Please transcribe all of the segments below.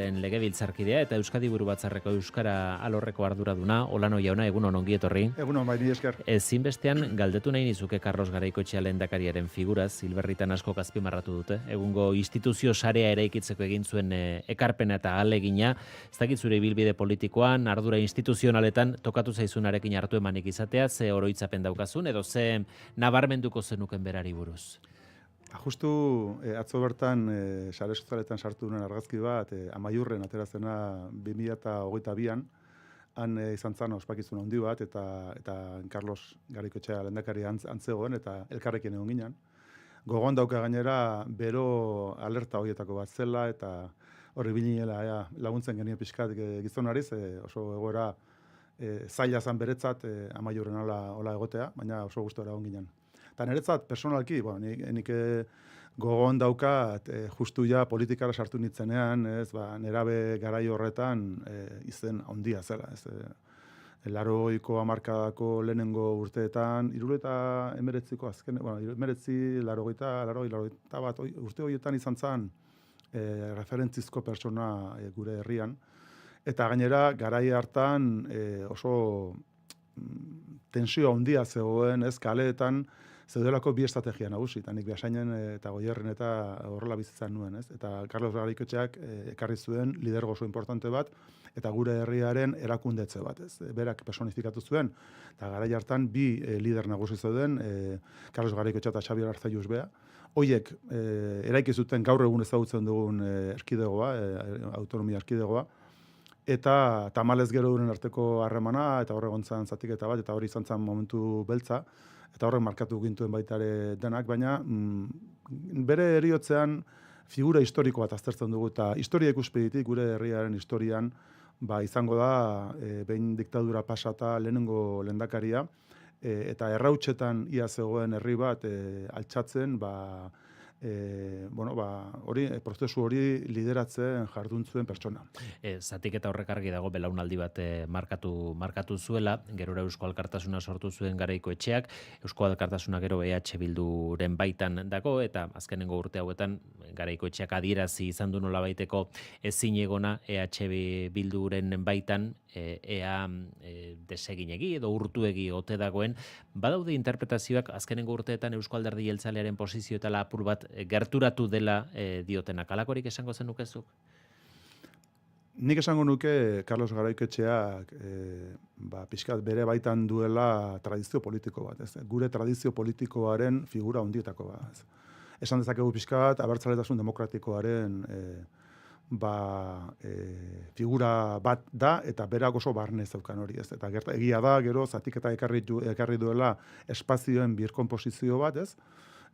Taldearen legebiltzarkidea eta Euskadi Buru Batzarreko Euskara alorreko arduraduna, Olano jauna, egunon ongi etorri. Egunon, bai, ni esker. Ezinbestean galdetu nahi nizuke Carlos Garaikoetxea lehendakariaren figuraz, Hilberritan asko azpimarratu dute. Egungo instituzio sarea eraikitzeko egin zuen ekarpena eta ahalegina, ez dakit zure ibilbide politikoan, ardura instituzionaletan tokatu zaizunarekin hartu emanik izatea, ze oroitzapen daukazun edo ze nabarmenduko zenuken berari buruz. Justu atzo bertan sare sozialetan sartu duen argazki bat, Amaiurren aterazena 2022an, han izan zen ospakizun handi bat, eta Carlos Garaikoetxea lehendakari antzegoen, eta elkarrekin egon ginen. Gogoan dauka gainera, bero alerta horietako bat zela, eta horri bilinela laguntzen genien pixkat gizonari, oso egoera zaila zan beretzat Amaiurren hola egotea, baina oso gustora egon ginen. Eta niretzat, personalki, nik gogoan daukat, justu ja politikara sartu nitzenean, nerabe garai horretan izen handia zela. 80ko hamarkadako lehenengo urteetan, 79ko azken, 80 bat urte horietan izan zen referentzizko persona gure herrian. Eta gainera, garai hartan oso tensio handia zegoen, kaleetan, zeudelako bi estrategia nagusi, eta nik Beasainen eta Goierren eta horrela bizitzan nuen, Eta Carlos Garaikoetxeak ekarri zuen lidergo oso importante bat, eta gure herriaren erakundetze bat, Berak personifikatu zuen, eta garai hartan bi lider nagusi zeuden, Carlos Garaikoetxea eta Xabier Arzallus Bea. Hoiek eraiki zuten gaur egun ezagutzen dugun erkidegoa, autonomia erkidegoa, eta tamalez gero duren arteko harremana, eta horre gontzan zatiketa bat, eta hori izan zen momentu beltza, eta horrek markatu gintuen baitare denak, baina bere heriotzean figura historiko bat aztertzen dugu, eta historia ikuspegitik gure herriaren historian izango da behin diktadura pasata lehenengo lehendakaria, eta errautsetan ia zegoen herri bat altxatzen, prozesu hori lideratzen jardun zuen pertsona. Zatiketa horrek argi dago belaunaldi bat markatu zuela, gerora Eusko Alkartasuna sortu zuen Garaikoetxeak, Eusko Alkartasuna gero EH Bilduren baitan dago, eta azkenengo urte hauetan Garaikoetxeak adierazi izan du nolabaiteko ezinegona EH Bilduren baitan ea deseginegi edo urtuegi ote dagoen. Badaude interpretazioak azkenengo urteetan Eusko Alderdi Jeltzalearen posizio eta apur bat gerturatu dela diotenak. Alakorik esango zenukezuk? Nik esango nuke Carlos Garaikoetxeak pixkat bere baitan duela tradizio politiko bat. Gure tradizio politikoaren figura handietako bat. Esan dezakegu pixkat abertzaletasun demokratikoaren figura bat da, eta berak oso barne zeukan hori. Eta egia da, gero, zatiketa ekarri duela espazioen birkonposizio bat,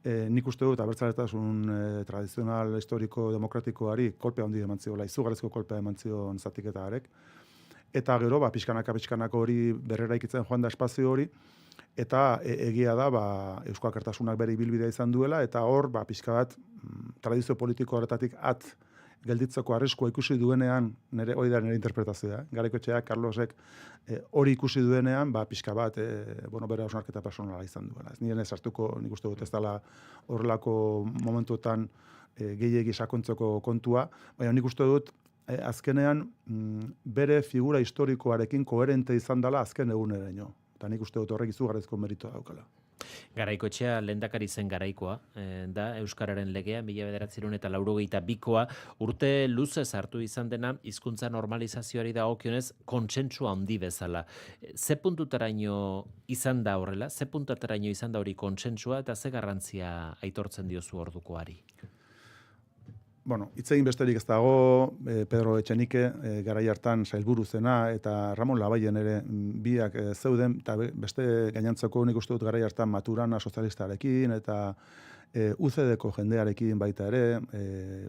nik uste dut abertzaletasun tradizional historiko demokratikoari kolpea handi eman ziola, izugarrizko kolpea eman zion zatiketaarek. Eta gero, pixkanaka hori berreraikitzen joan da espazio hori, eta egia da, Eusko Alkartasunak bere ibilbidea izan duela, eta hor, pixka bat, tradizio politiko horretatik gelditzeko arriskua ikusi duenean, hori da nire interpretazioa, Garaikoetxeak, Carlosek, hori ikusi duenean, pixka bat, bere hausnarketa personala izan duela. Nire sartuko, nik uste dut ez dela horrelako momentuetan gehiegi sakontzeko kontua, baina nik uste dut, azkenean, bere figura historikoarekin koherente izan dela azken eguneraino. Eta nik uste dut horrek izugarrizko meritoa daukala. Garaikoetxea lehendakari zen garaikoa, da Euskararen legea, 1982koa, urte luze sartu izan dena, hizkuntza normalizazioari dagokionez kontsentsua handi bezala. Ze puntutaraino izan da horrela, ze puntutaraino izan da hori kontsentsua, eta ze garrantzia aitortzen diozu ordukoari? Hitz egin besterik ez dago, Pedro Etxenike garai hartan sailburu zena, eta Ramon Labayen ere biak zeuden, eta beste gainantzeko nik uste dut garai hartan Maturana sozialistarekin, eta UCD-ko jendearekin baita ere,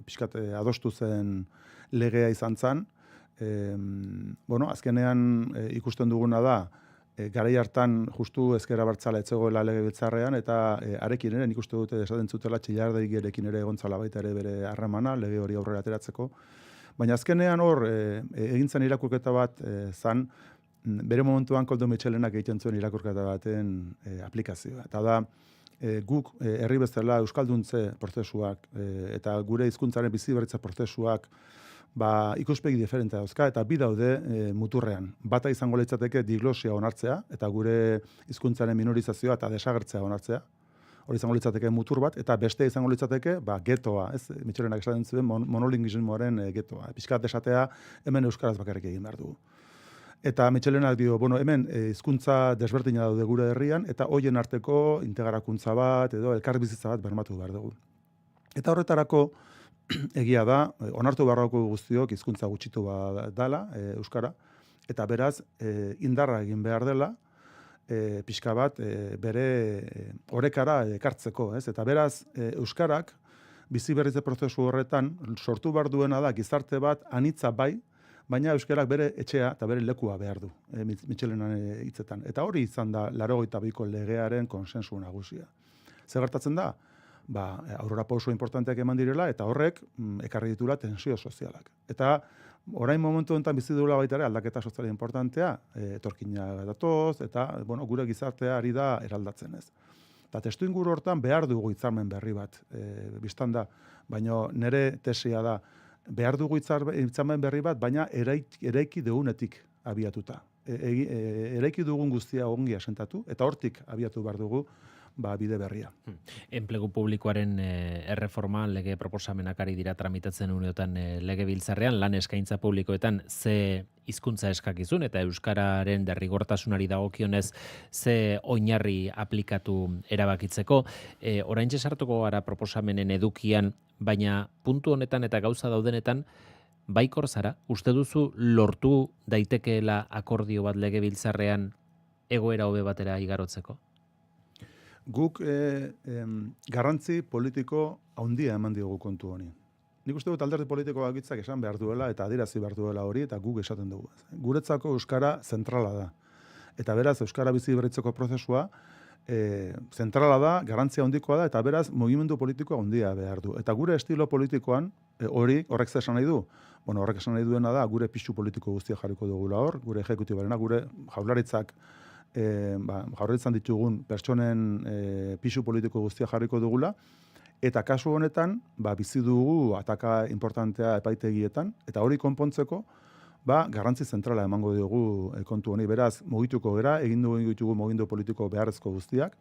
pixkat adostu zen legea izan zen. Azkenean ikusten duguna da, garai hartan justu ezker abertzale etzegoela legebiltzarrean, eta arekin ere nik uste dute esaten zutela Txillardegirekin ere egontzala baita ere bere harremana, lege hori aurrera ateratzeko. Baina azkenean hor, egintzen irakurketa bat zan, bere momentuan Koldo Mitxelenak egiten zuen irakurketa baten aplikazioa. Eta da, guk herri bezala euskalduntze prozesuak eta gure hizkuntzaren biziberritze prozesuak ikuspegi diferente dauzka, eta bi daude muturrean. Bata izango litzateke diglosia onartzea, eta gure hizkuntzaren minorizazioa eta desagertzea onartzea. Hori izango litzateke mutur bat, eta beste izango litzateke, getoa, ez? Mitxelenak esaten zuen monolinguismoaren getoa. Pixkat esatea, hemen euskaraz bakarrik egin behar dugu. Eta Mitxelenak dio, hemen hizkuntza desberdina daude gure herrian, eta hoien arteko integrakuntza bat, edo elkarbizitza bat bermatu behar dugu. Eta horretarako, egia da, onartu beharrako guztiok hizkuntza gutxitu dela, euskara, eta beraz, indarra egin behar dela, pixka bat bere orekara ekartzeko, ez? Eta beraz, euskarak bizi berritze prozesu horretan sortu behar duena da gizarte bat anitza bai, baina euskarak bere etxea eta bere lekua behar du, Mitxelenan hitzetan. Eta hori izan da 82ko legearen konsensu nagusia. Zer gertatzen da? Aurrerapauso importanteak eman direla eta horrek ekarri ditula tensio sozialak. Eta orain momentu honetan bizi dugula baita ere aldaketa soziala importantea, etorkina datoz, eta gure gizartea ari da eraldatzen ez. Eta testuinguru hortan behar dugu hitzarmen berri bat, bistan da, baina nire tesia da, behar dugu hitzarmen berri bat, baina eraiki dugunetik abiatuta. Eraiki dugun guztia ongi asentatu, eta hortik abiatu behar dugu, bide berria. Enplegu publikoaren erreforma lege proposamenak ari dira tramitatzen uneotan legebiltzarrean, lan eskaintza publikoetan ze hizkuntza eskakizun eta euskararen derrigortasunari dagokionez ze oinarri aplikatu erabakitzeko. Oraintxe sartuko gara proposamenen edukian, baina puntu honetan eta gauza daudenetan baikor zara, uste duzu lortu daitekeela akordio bat legebiltzarrean egoera hobe batera igarotzeko? Guk garrantzi politiko handia eman diogu kontu honi. Nik uste dut alderdi politiko bakoitzak esan behar duela eta adierazi behar duela hori eta guk esaten dugu. Guretzako euskara zentrala da. Eta beraz euskara bizi berritzeko prozesua zentrala da, garrantzia handikoa da eta beraz mugimendu politikoa handia behar du. Eta gure estilo politikoan horrek zer esan nahi du? Horrek esan nahi duena da gure pisu politiko guztia jarriko dugula hor, gure ejekutibarena, gure jaurlaritzak jaurlaritzan ditugun pertsonen pisu politiko guztia jarriko dugula, eta kasu honetan, bizi dugu ataka importantea epaitegietan, eta hori konpontzeko, garrantzi zentrala emango dugu kontu honi. Beraz, mugituko gera, egin ditugu mugimendu politiko beharrezko guztiak,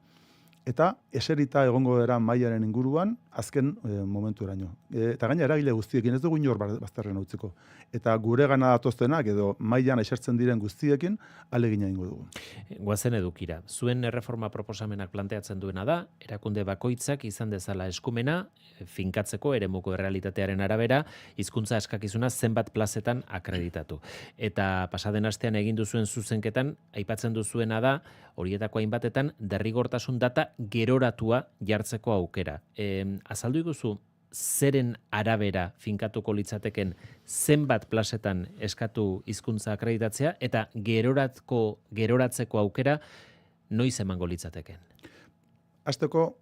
eta eserita egongo dira mailaren inguruan azken momentu eraino. Eta gaina eragile guztiekin ez dugu inor bazterren utziko. Eta gure gana datoztenak edo mailan esertzen diren guztiekin ahalegina egingo dugu. Goazen edukira. Zuen erreforma proposamenak planteatzen duena da, erakunde bakoitzak izan dezala eskumena, finkatzeko eremuko errealitatearen arabera, hizkuntza eskakizuna zenbat plazetan akreditatu. Eta pasaden astean egin duzuen zuzenketan, aipatzen duzuena da, horietako hainbatetan derrigortasun data geroratua jartzeko aukera. Azaldu iguzu, zeren arabera finkatuko litzateken zenbat plazetan eskatu hizkuntza akreditatzea eta geroratzeko aukera noiz emango litzateken? Hasteko,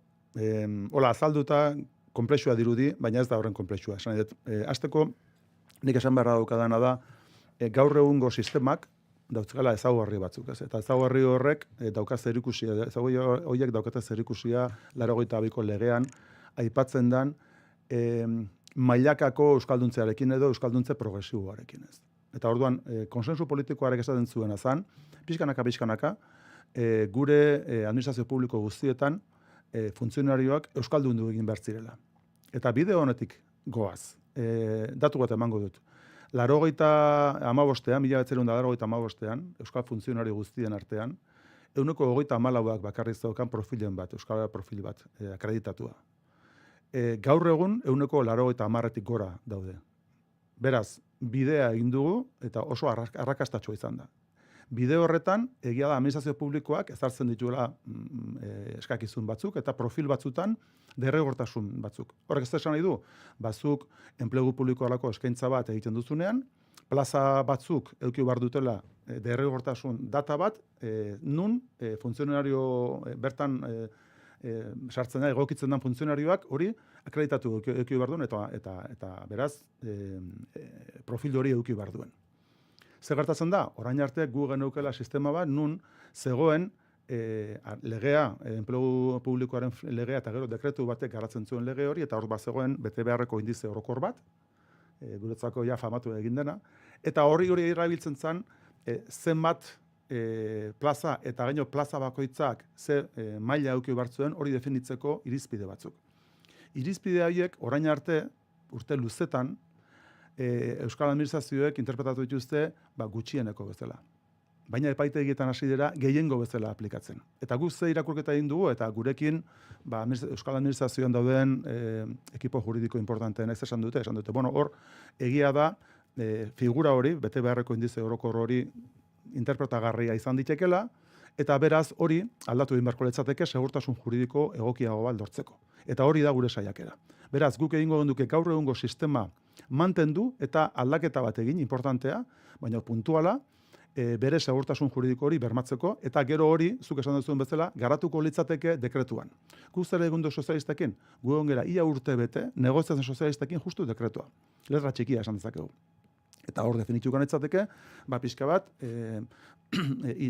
hola azalduta konplexua dirudi, baina ez da horren konplexua. Hasteko, nik esan beharra daukadana da, gaur egungo sistemak dautzkala ezaugarri batzuk, ez? Eta ezaugarri horrek dauka zerikusia, ezaugarri horiek daukate zerikusia 82ko legean aipatzen dan mailakako euskalduntzearekin edo euskalduntze progresiboarekin, ez. Eta orduan, konsensu politikoarek esaten zuena zan, pixkanaka, gure administrazio publiko guztietan funtzionarioak euskaldundu egin behar zirela. Eta bideo honetik goaz, datu bat emango dut. 1985ean, euskal funtzionario guztien artean, 134ak bakarrik zeukan profilen bat, euskal profil bat, akreditatua. Gaur egun 180tik gora daude. Beraz, bidea egin dugu eta oso arrakastatsua izan da. Bide horretan, egia da administrazio publikoak ezartzen dituela eskakizun batzuk eta profil batzutan derrigortasun batzuk. Horrek ez esan nahi du, batzuk enplegu publikoarako eskaintza bat egiten duzunean, plaza batzuk eduki behar dutela derrigortasun data bat, nun funtzionario bertan sartzen da, egokitzen den funtzionarioak hori akreditatu eduki behar duen eta beraz profil hori eduki behar duen. Zer gertatzen da? Orain arte gu geneukela sistema bat nun zegoen legea, enplegu publikoaren legea eta gero dekretu batek garatzen zuen lege hori eta hor zegoen bete beharreko indize orokor bat guretzako ja famatu egin dena, eta hori erabiltzen zen, zenbat plaza eta gaino plaza bakoitzak ze maila eduki bartzuen hori definitzeko irizpide batzuk. Irizpide horiek orain arte, urte luzetan, Euskal Administrazioek interpretatu dituzte gutxieneko bezala. Baina epaitegietan hasi dira gehiengo bezala aplikatzen. Eta guk ze irakurketa egin dugu, eta gurekin Euskal Administrazioan dauden ekipo juridiko importanteen ez esan dute. Bueno, hor, egia da, figura hori, bete beharreko indize orokor hori interpretagarria izan ditekela, eta beraz hori aldatu egin beharko litzateke segurtasun juridiko egokiago bat lortzeko. Eta hori da gure saiakera. Beraz, guk egingo genduke gaur egungo sistema mantendu eta aldaketa bat egin, importantea, baina puntuala, bere segurtasun juridiko hori bermatzeko, eta gero hori, zuk esan duzuen bezala, garatuko litzateke dekretuan. Guk zer egun du sozialistekin, gu ongera ia urte bete, negoziatzen sozialistekin justu dekretua. Letra txikia esan dezakegu. Eta hor definituko litzateke, pixka bat,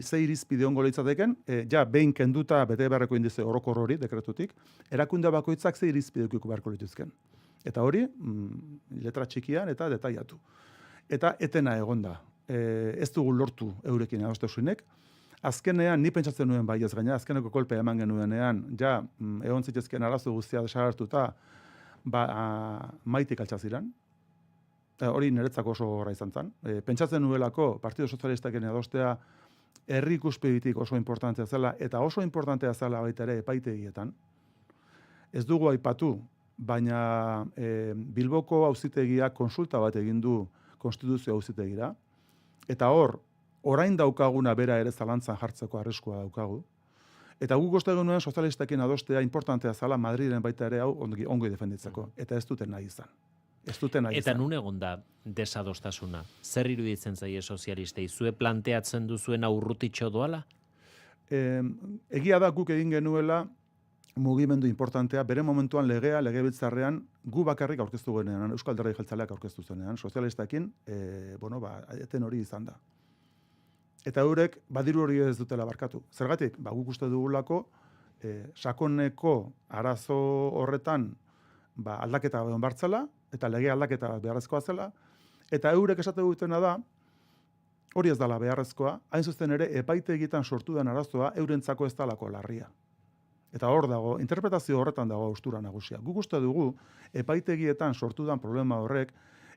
ze irizpide ongo litzateken, ja behin kenduta bete beharreko indize orokor hori dekretutik, erakunde bakoitzak ze irizpide ukiko beharko lituzken. Eta hori, letra txikian eta detaiatu. Eta etena egonda. Ez dugu lortu eurekin adostasunik. Azkenean, ni pentsatzen nuen bai ez gaina, azkeneko kolpea eman genuenean, ja, egon zitezken arazo guztia desagertuta, maitik altzaziran. Hori niretzako oso gorra izan zen. Pentsatzen nuelako, Partido Sozialistaken adostea, herri ikuspegitik oso importantea zela, eta oso importantea zela baita ere epaitegietan. Ez dugu aipatu, baina Bilboko auzitegiak konsulta bat egin du konstituzio auzitegira, eta hor, orain daukaguna bera ere zalantzan jartzeko arriskua daukagu. Eta guk uste genuen sozialistekin adostea importantea zala Madrilen baita ere hau ongi defenditzeko. Eta ez duten nahi izan. Eta nun egon da desadostasuna? Zer iruditzen zaie sozialistei? Zue planteatzen duzuen urrutitxo doala? Egia da guk egin genuela mugimendu importantea, bere momentuan legebiltzarrean, gu bakarrik aurkeztu genean, Euskal Alderdi Jeltzaleak aurkeztu zenean, sozialistakin, eten hori izan da. Eta eurek, badiru hori ez dutela barkatu. Zergatik, guk uste dugulako, sakoneko arazo horretan, aldaketa egon bartzela, eta lege aldaketa beharrezkoa zela, eta eurek esate dutena da, hori ez dela beharrezkoa, hain zuzen ere, epaitegietan sortu den arazoa, eurentzako ez dalako larria. Eta hor dago, interpretazio horretan dago haustura nagusia. Guk uste dugu, epaitegietan sortu den problema horrek,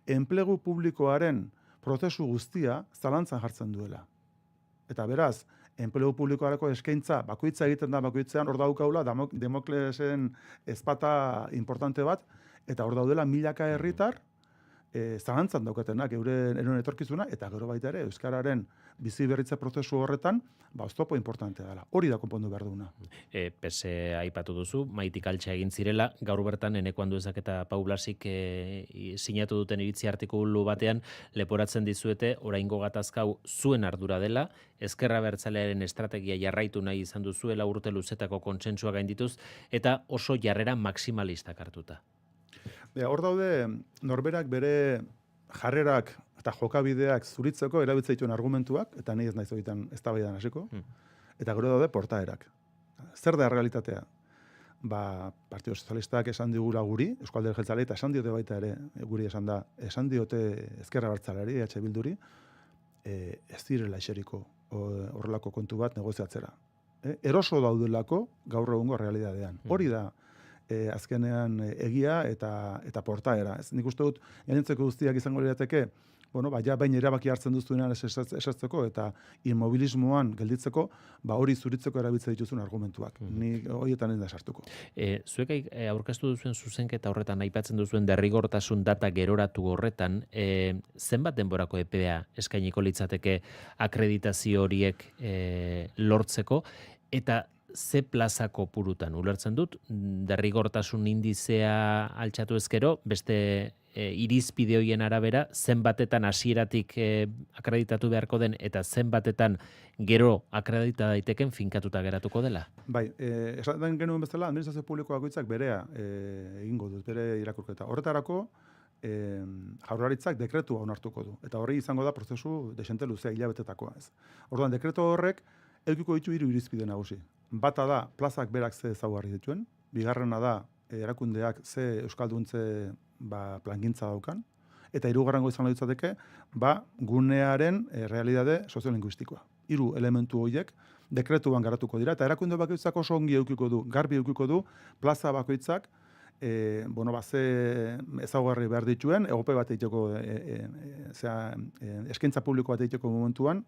enplegu publikoaren prozesu guztia zalantzan jartzen duela. Eta beraz, enplegu publikoareko eskaintza bakoitza egiten da bakoitzean, hor daukaula Demoklesen ezpata importante bat, eta hor daudela milaka herritar zalantzan daukatenak euren etorkizuna, eta gero baita ere, Euskararen bizi berritze prozesu horretan, oztopo importantea dela. Hori da konpondu behar duguna. Pese aipatu duzu, maitik altxa egin zirela, gaur bertan Eneko Anduezak eta Pau Blasik sinatu duten iritzi artikulu batean, leporatzen dizuete, oraingo gatazkau zuen ardura dela, Ezkerra Abertzalearen estrategia jarraitu nahi izan duzuela urte luzetako kontsensua gaindituz, eta oso jarrera maximalistak hartuta. Hor daude, norberak bere jarrerak eta jokabideak zuritzeko erabiltzen dituen argumentuak, eta nahi ez naiz horietan eztabaidan hasiko, eta gero daude portaerak. Zer da realitatea? Partido Sozialistak esan digula guri, Euskal Alderdi Jeltzaleari, eta esan diote baita ere, guri esan diote Ezkerra Abertzaleari, BH, ez direla eseriko horrelako kontu bat negoziatzera. Eroso daudelako gaur egungo realitatean. Hori da, azkenean egia eta portaera. Nik uste dut, gainentzeko guztiak izango lirateke, ja bain erabaki hartzen duzuenan esatzeko eta inmobilismoan gelditzeko, hori zuritzeko erabiltzen dituzun argumentuak. Ni horietan ez da sartuko. Zuek aurkeztu duzuen zuzenketa horretan, aipatzen duzuen derrigortasun data geroratu horretan, zenbat denborako EPA eskainiko litzateke akreditazio horiek lortzeko, eta ze plaza kopurutan ulertzen dut, derrigortasun indizea altxatu ezkero, beste irizpide horien arabera, zenbatetan hasieratik akreditatu beharko den, eta zenbatetan gero akredita daiteken finkatuta geratuko dela? Bai, esaten genuen bezala, administrazio publiko bakoitzak berea egingo dut, bere irakurketa. Horretarako, Jaurlaritzak dekretua onartuko du, eta horri izango da prozesu desente luzea hilabetetakoa. Orduan, dekretu horrek edukiko ditu 3 irizpide nagusi. Bata da, plazak berak ze ezaugarri dituen, bigarrena da, erakundeak ze euskalduntze plangintza daukan, Eta hirugarrengo izan litzateke, gunearen realitate soziolinguistikoa. 3 elementu horiek dekretuan garatuko dira, eta erakunde bakoitzak oso ongi edukiko du, garbi edukiko du, plaza bakoitzak, ze ezaugarri behar dituen, egope bat egiteko, eskaintza publiko bat egiteko momentuan,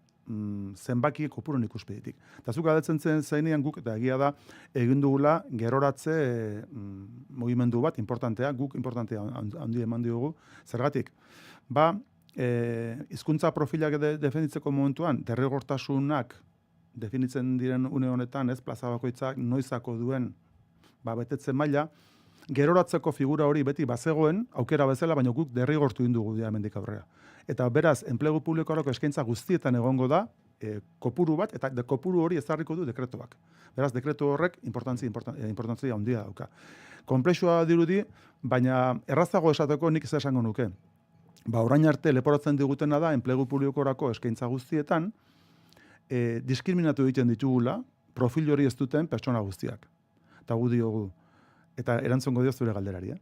zenbaki kopurun ikuspegitik. Eta zuk galdetzen zeinean guk, eta egia da, egin dugula geroratze mugimendu bat, importantea, guk importantea handi eman diogu, zergatik. Hizkuntza profilak defenditzeko momentuan, derrigortasunak definitzen diren une honetan, plaza bakoitzak noizako duen betetze maila, geroratzeko figura hori beti bazegoen, aukera bezala, baina guk derrigortu indugu dira hemendik aurrera. Eta beraz, enplegu publikorako eskaintza guztietan egongo da, kopuru bat, eta kopuru hori ezarriko du dekretuak. Beraz, dekretu horrek importantzia handia dauka. Konplexua dirudi, baina errazago esateko nik ez esango nuke. Orain arte leporatzen digutena da, enplegu publikorako eskaintza guztietan, diskriminatu egiten ditugula, profil hori ez duten pertsona guztiak. Eta gu diogu, eta erantzongo dio zure galderari.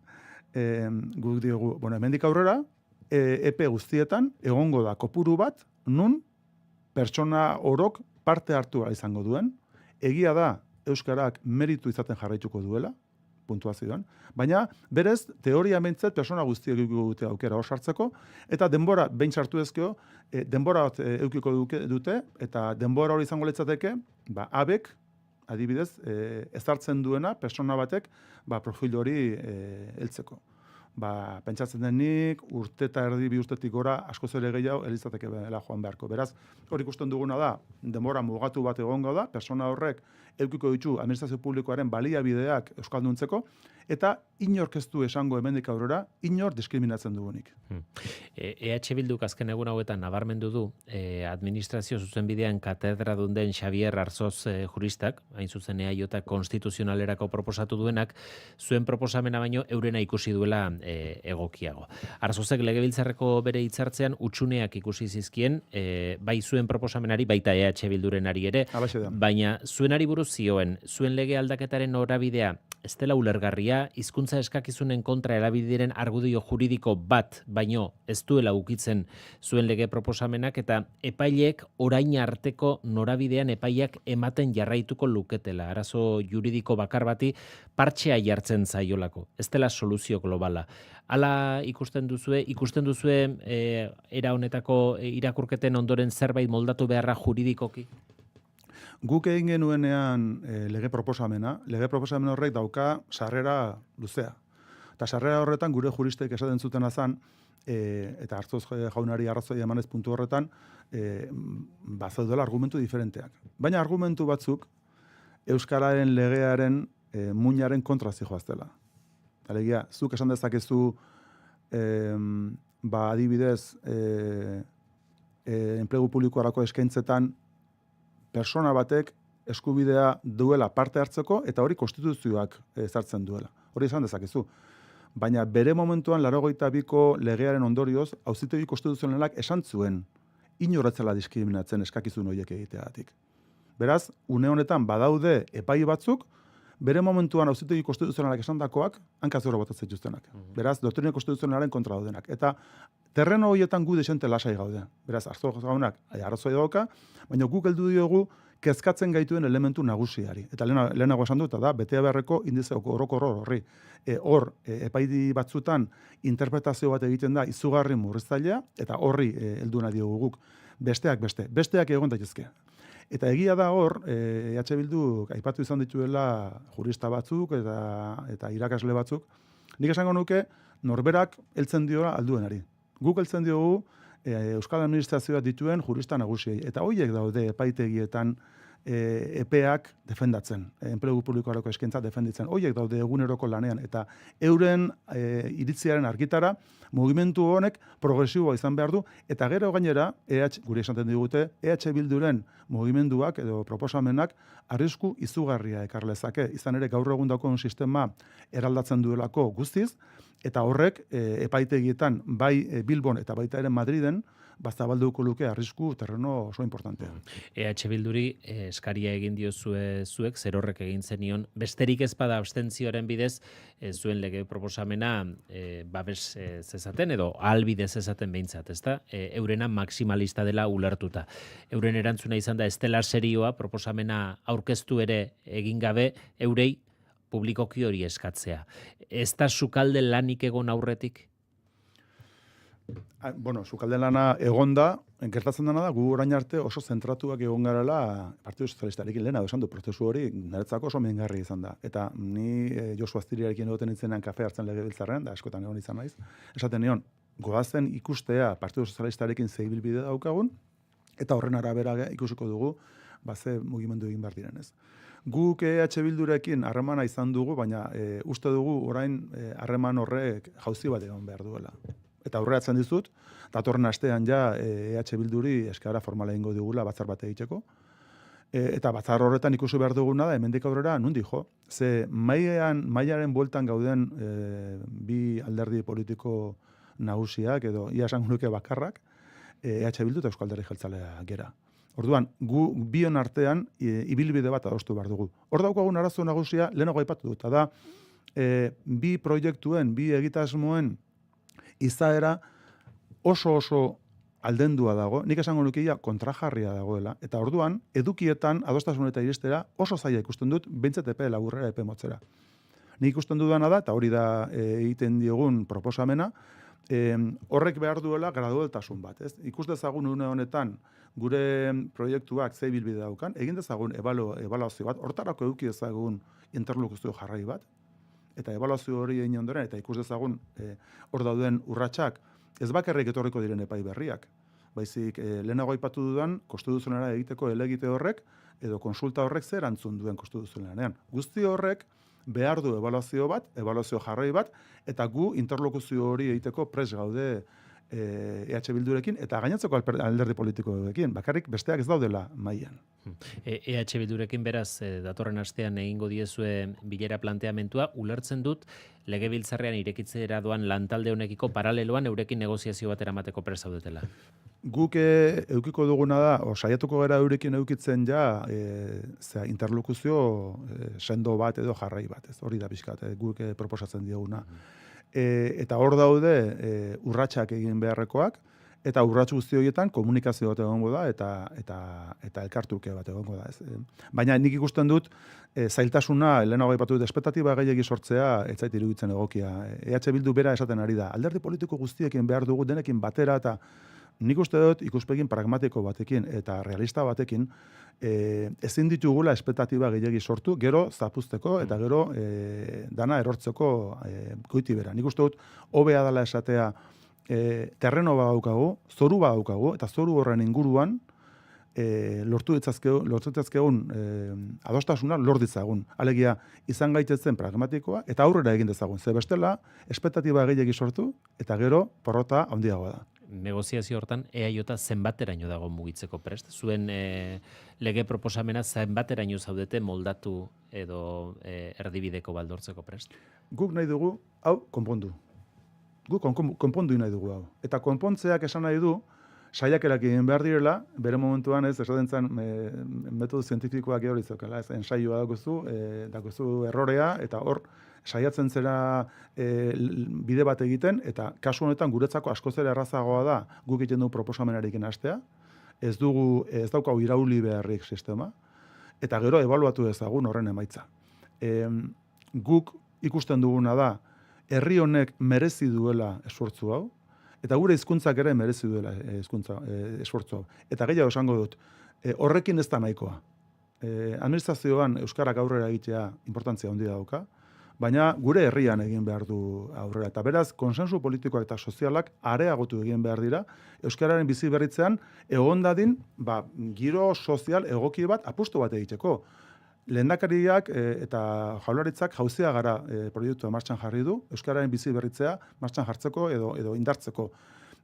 Guk diogu, hemendik aurrera, epe guztietan, egongo da kopuru bat, nun pertsona orok parte hartu izango duen, egia da euskarak meritu izaten jarraituko duela, puntuazioan, baina berez, teoria mentzet pertsona guztiak eukiko dute aukera hor sartzeko, eta denbora, behin sartu ezkeo, denbora bat eukiko dute, eta denbora hori izango litzateke, abek, adibidez, ezartzen duena pertsona batek profil hori heltzeko. Pentsatzen denik, urte eta erdi 2 urtetik gora, askoz ere gehiago, elitzateke joan beharko. Beraz, hori ikusten duguna da, denbora mugatu bat egongo da, pertsona horrek eukiko ditu administrazio publikoaren baliabideak euskalduntzeko, eta inork ez du esango hemendik aurrera, inor diskriminatzen dugunik. EH Bilduk azken egun hauetan nabarmendu du, administrazio zuzenbidean katedradun den Xavier Arzoz juristak, hain zuzen EAJ konstituzionalerako proposatu duenak, zuen proposamena baino eurena ikusi duela egokiago. Arzozek legebiltzarreko bere hitzartzean utxuneak ikusi zizkien, bai zuen proposamenari, baita EH Bildurenari ere, baina zuenari buruz zioen, zuen lege aldaketaren norabidea ez dela ulergarria, hizkuntza eskakizunen kontra erabidiren argudio juridiko bat, baino ez duela ukitzen zuen lege proposamenak, eta epaileek orain arteko norabidean epaiak ematen jarraituko luketela. Arazo juridiko bakar bati partxea jartzen zaiolako. Ez dela soluzio globala. Hala ikusten duzue era honetako irakurketen ondoren zerbait moldatu beharra juridikoki? Guk egin genuenean lege proposamen horrek dauka sarrera luzea. Eta sarrera horretan gure juristek esaten zuten azan, eta Arzoz jaunari arrazoi emanez puntu horretan, zaudela argumentu diferenteak. Baina argumentu batzuk euskararen legearen muinaren kontra zijoaztela. Alegia, zuk esan dezakezu adibidez enplegu publikorako eskaintzetan persona batek eskubidea duela parte hartzeko eta hori konstituzioak ezartzen duela. Hori esan dezakezu. Baina bere momentuan 82ko legearen ondorioz auzitegi konstituzionalak esan zuen inoretzela diskriminatzen eskakizun horiek egiteagatik. Beraz, une honetan badaude epai batzuk bere momentuan auzitegi konstituzionalak esandakoak hankazora botatzen dituztenak. Beraz, doktrina konstituzionalaren kontra daudenak. Eta terreno horietan gu desente lasai gaude. Beraz, Arzoz jaunak arrazoi dauka, baina guk heldu diogu kezkatzen gaituen elementu nagusiari. Eta lehenago esan dut, da, bete beharreko indize orokor horri. Hor, epaidi batzutan interpretazio bat egiten da izugarri murriztailea, eta horri heldu nahi diogu guk. Besteak egon daitezke. Eta egia da hor, EH Bilduk aipatu izan dituela jurista batzuk eta irakasle batzuk. Nik esango nuke norberak heltzen diola alduenari. Guk heltzen diogu Euskal Administrazioa dituen jurista nagusiei. Eta horiek daude epaitegietan epeak defendatzen, enplegu publikorako eskaintza defenditzen. Horiek daude eguneroko lanean. Eta euren iritziaren argitara, mugimendu honek progresiboa izan behar du, eta gero gainera, gure esaten digute, EH Bilduren mugimenduak edo proposamenak arrisku izugarria ekar lezake. Izan ere gaur egun daukagun sistema eraldatzen duelako guztiz, eta horrek epaitegietan bai Bilbon eta baita ere Madriden, zabalduko luke arrisku terreno oso importantea. EH Bilduri eskaria egin diozue zuek, zer horrek egin zenion, besterik ez bada abstentzioaren bidez, zuen lege proposamena babes zezaten, edo ahalbide zezaten behintzat, ezta? Eurena maximalista dela ulertuta. Euren erantzuna izan da, ez dela serioa, proposamena aurkeztu ere egin gabe, eurei publikoki hori eskatzea. Ez da sukalde lanik egon aurretik? Bueno, sukalde lana egonda, gertatzen dena da, gu orain arte oso zentratuak egon garela Partidu Sozialistarekin lehena, esan du, prozesu hori niretzako oso mingarri izan da. Eta ni Josu Aztiriarekin egoten itzenean kafe hartzen legebiltzarrean, da askotan egon izan naiz, esaten nion, goazen ikustea Partidu Sozialistarekin ze ibilbide daukagun, eta horren arabera ikusiko dugu, ze mugimendu egin behar diren ez. Guk EH Bildurekin harremana izan dugu, baina uste dugu orain harreman horrek jauzi bat egon behar duela. Eta aurreratzen dizut, datorren astean ja EH Bilduri eskaera formala egingo digula batzar bat egiteko. Eta batzar horretan ikusi behar duguna da, hemendik aurrera nundi jo. Ze mailaren bueltan gauden bi alderdi politiko nagusiak, edo ia esango nuke bakarrak, EH Bildu eta Euskal Alderdi Jeltzalea gera. Orduan, gu bion artean ibilbide bat adostu behar dugu. Hor daukagun arazo nagusia lehenago aipatu dut, da bi proiektuen, bi egitasmoen izaera oso aldendua dago, nik esango nukeia kontrajarria dagoela, eta orduan, edukietan adostasun eta iristera oso zaila ikusten dut, behintzat epe laburrera epe motzera. Nik ikusten dudana da, eta hori da egiten diogun proposamena, horrek behar duela gradualtasun bat. Ez? Ikus dezagun une honetan gure proiektuak ze ibilbide daukan, egin dezagun ebaluazio bat, hortarako eduki dezagun interlokuzio jarrai bat, eta ebaluazio hori egin ondoren, eta ikus dezagun hor dauden urratsak, ez bakarrik etorriko diren epai berriak. Baizik, lehenago aipatu dudan, konstituzionala egiteko helegite horrek, edo konsulta horrek zer antzun duen konstituzionalean. Guzti horrek behar du ebaluazio bat, ebaluazio jarrai bat, eta gu interlokuzio hori egiteko pres gaude EH Bildurekin, eta gainatzeko alderdi politikoekin, bakarrik besteak ez daudela mailan. EH Bildurekin beraz, datorren astean egingo diezue bilera planteamentua, ulertzen dut, legebiltzarrean irekitzera doan lantalde honekiko paraleloan eurekin negoziazio bat eramateko prest zaudetela. Guk eukiko duguna da, saiatuko gara eurekin eukitzen ja, interlokuzio sendo bat edo jarrai bat, ez hori da pixkat, guk proposatzen dioguna. Eta hor daude urratsak egin beharrekoak, eta urrats guzti horietan komunikazio bat egongo da, eta elkartuke bat egongo da. Ez. Baina nik ikusten dut, zailtasuna, lehenago aipatu dut, espektatiba gehiegi sortzea, ez zait iruditzen egokia. EH Bildu bera esaten ari da, alderdi politiko guztiekin behar dugu denekin batera, eta nik uste dut ikuspegin pragmatiko batekin eta realista batekin, ezin ditugula espektatiba gehiegi sortu, gero zapuzteko eta gero dana erortzeko goiti bera. Nik uste dut, hobea dela esatea, terreno badaukagu, zoru badaukagu, eta zoru horren inguruan lortu ditzazkegun adostasuna lor ditzagun. Alegia, izan gaitezen pragmatikoa, eta aurrera egin dezagun. Ze bestela, espektatiba gehiegi sortu, eta gero porrota handiagoa da. Negoziazio hortan, EAJ zenbateraino dago mugitzeko prest? Zuen lege proposamena zenbateraino zaudete moldatu edo erdibideko baldortzeko prest? Guk nahi dugu, hau, konpondu. Guk konpondu nahi dugu hau. Eta konpontzeak esan nahi du, saiakerak egin behar direla, bere momentuan ez, esaten zen metodo zientifikoak hori zokala, ez, ensaioa dakuzu errorea, eta hor, saiatzen zera bide bat egiten, eta kasu honetan guretzako askoz ere errazagoa da guk egiten dugu proposamenarekin hastea, ez daukagu irauli beharrik sistema, eta gero ebaluatu dezagun horren emaitza. Guk ikusten duguna da, herri honek merezi duela esfortzu hau, eta gure hizkuntzak ere merezi duela esfortzu hau. Eta gehiago esango dut, horrekin ez da nahikoa. Administrazioan euskarak aurrera egitea importantzia handia dauka, baina gure herrian egin behar du aurrera. Eta beraz, konsensu politikoak eta sozialak areagotu egin behar dira, euskararen bizi berritzean egon dadin, giro sozial egoki bat apustu bat egiteko. Lehendakariak eta jaurlaritzak jauzia gara proiektua martxan jarri du, euskararen bizi berritzea martxan jartzeko edo indartzeko.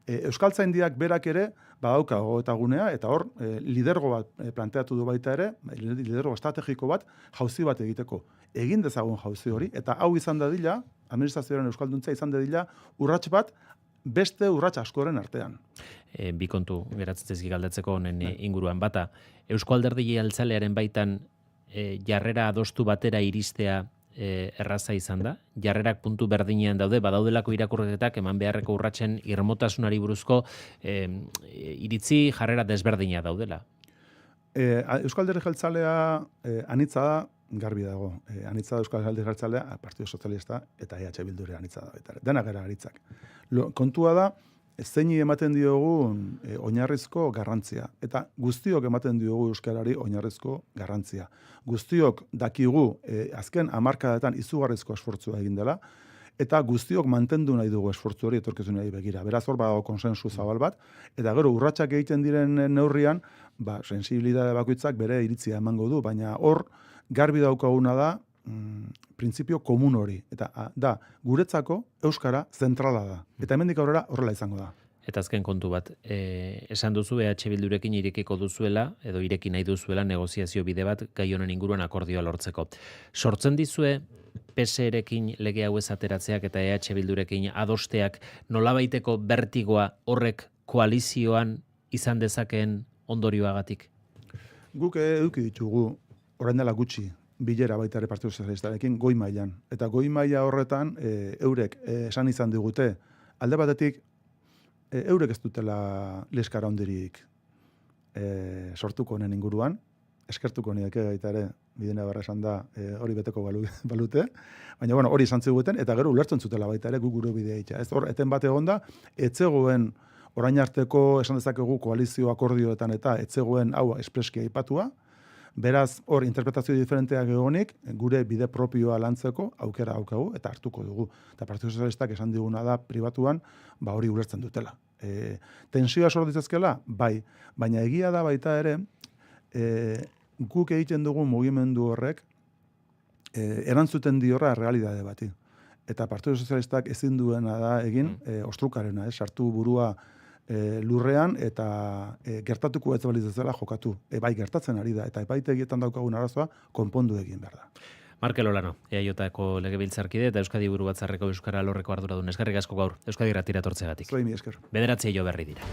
Euskaltzaindiak berak ere badauka gogoetagunea, eta hor lidergo bat planteatu du baita ere, lidergo estrategiko bat, jauzi bat egiteko. Egin dezagun jauzi hori, eta hau izan dadila, administrazioaren euskalduntza izan dadila, urrats bat beste urrats askoren artean. Bi kontu geratzen zaizki galdetzeko honen inguruan bata. Eusko Alderdi Jeltzalearen baitan jarrera adostu batera iristea erraza izan da. Jarrerak puntu berdinean daude, badaudelako irakurketak eman beharreko urratsen irmotasunari buruzko iritzi jarrera desberdina daudela. Eusko Alderdi Jeltzalea anitza da, garbi dago. Anitza da Euskal Alderdi Jeltzalea, Partido Sozialista eta EH Bildure anitza da baita. Denak gara anitzak. Kontua da, zeini ematen diogu oinarrizko garrantzia. Eta guztiok ematen diogu euskarari oinarrizko garrantzia. Guztiok dakigu azken hamarkadetan izugarrizko esfortzua egin dela, eta guztiok mantendu nahi dugu esfortzu hori etorkizunari begira. Beraz hor badago konsensu zabal bat, eta gero urratsak egiten diren neurrian, sensibilitate bakoitzak bere iritzia emango du, baina hor garbi daukaguna da printzipio komun hori. Eta da, guretzako euskara zentrala da. Eta hemendik aurrera horrela izango da. Eta azken kontu bat, esan duzu EH Bildurekin irekiko duzuela, edo ireki nahi duzuela negoziazio bide bat gai honen inguruan akordioa lortzeko. Sortzen dizue PSE-rekin lege hau ez ateratzeak eta EH Bildurekin adosteak nolabaiteko bertigoa horrek koalizioan izan dezakeen ondorioagatik? Guk eduki ditugu orain dela gutxi bilera baita ere Partidu Sozialistarekin goi mailan. Eta goi maila horretan eurek esan izan digute alde batetik eurek ez dutela liskara hondirik sortuko honen inguruan, eskertuko nieke baita ere, bidena barra esan da hori beteko balute, baina bueno, hori esan ziguten, eta gero ulertzen zutela baita ere guk gure bidea itxa. Ez hor, eten bate egonda, etzegoen orain arteko esan dezakegu koalizio akordioetan eta etzegoen hau espreski aipatua, beraz hor interpretazio diferenteak egonik, gure bide propioa lantzeko aukera daukagu eta hartuko dugu. Eta Partidu Sozialistak esan diguna da pribatuan, hori ulertzen dutela. Tensioa sor ditzazkela? Bai, baina egia da baita ere, guk egiten dugu mugimendu horrek erantzuten diorra errealitate bati. Eta Partidu Sozialistak ezin duena da egin ostrukarena, sartu burua lurrean eta gertatuko ez baliz dela jokatu. Bai gertatzen ari da eta epaitegietan daukagun arazoa konpondu egin behar da. Markel Olano, EAJko legebiltzarkide eta Euskadi Buru Batzarreko Euskara Alorreko arduradun. Eskerrik asko gaur, Euskadi Irratira etortzeagatik. Zuei mi esker. 9 jo berri dira.